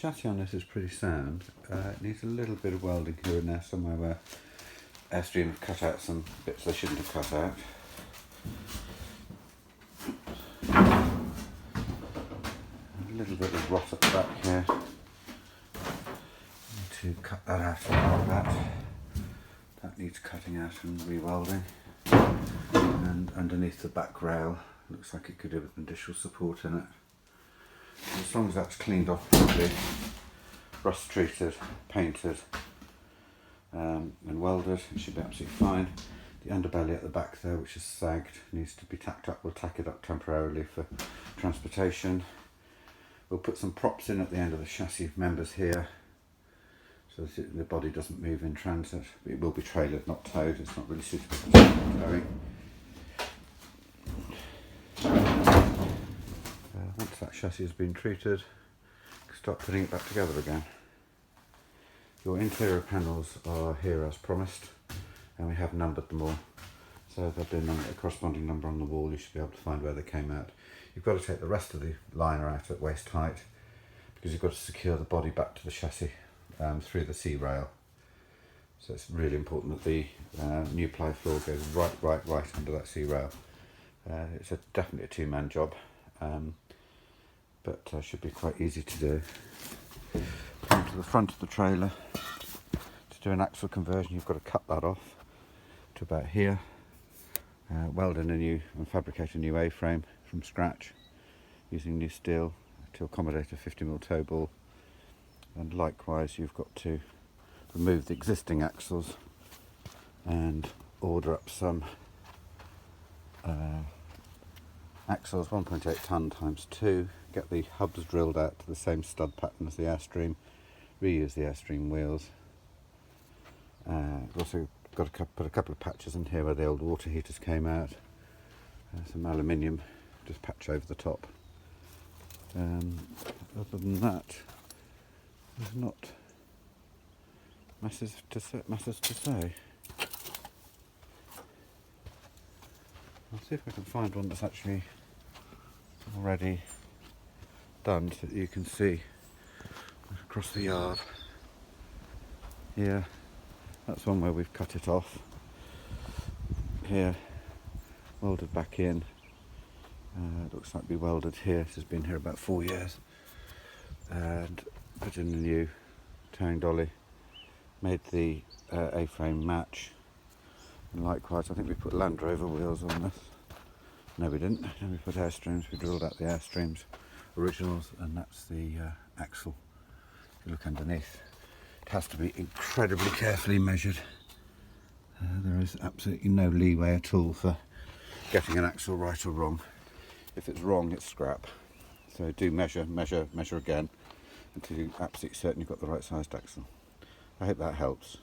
Chassis on this is pretty sound. It needs a little bit of welding here and there somewhere where Airstream have cut out some bits they shouldn't have cut out. A little bit of rot at the back here. Need to cut that out and all that. That needs cutting out and re-welding. And underneath the back rail, looks like it could have an additional support in it. As long as that's cleaned off properly, rust treated, painted and welded, it should be absolutely fine. The underbelly at the back there, which is sagged, needs to be tacked up. We'll tack it up temporarily for transportation. We'll put some props in at the end of the chassis members here, so that the body doesn't move in transit. It will be trailered, not towed. It's not really suitable for towing. Once that chassis has been treated, start putting it back together again. Your interior panels are here as promised, and we have numbered them all. So there'll be a corresponding number on the wall. You should be able to find where they came out. You've got to take the rest of the liner out at waist height, because you've got to secure the body back to the chassis through the C-rail. So it's really important that the new ply floor goes right under that C-rail. It's definitely a two-man job, but should be quite easy to do. Come to the front of the trailer. To do an axle conversion, you've got to cut that off to about here, weld in a new and fabricate a new A-frame from scratch using new steel to accommodate a 50mm toe ball, and likewise you've got to remove the existing axles and order up some axles 1.8 tonne times 2, get the hubs drilled out to the same stud pattern as the Airstream, reuse the Airstream wheels. We've also got to put a couple of patches in here where the old water heaters came out, some aluminium, just patch over the top. Other than that, there's not masses to say. I'll see if I can find one that's actually already done so that you can see across the yard. Here, that's one where we've cut it off. Here, welded back in. It looks like we welded here. This has been here about 4 years. And put in the new towing dolly. Made the A-frame match. And likewise, I think we put Land Rover wheels on this. No, we didn't. And we put Airstreams. We drilled out the Airstreams originals, and that's the axle. If you look underneath, it has to be incredibly carefully measured. There is absolutely no leeway at all for getting an axle right or wrong. If it's wrong, it's scrap. So do measure again until you're absolutely certain you've got the right sized axle. I hope that helps.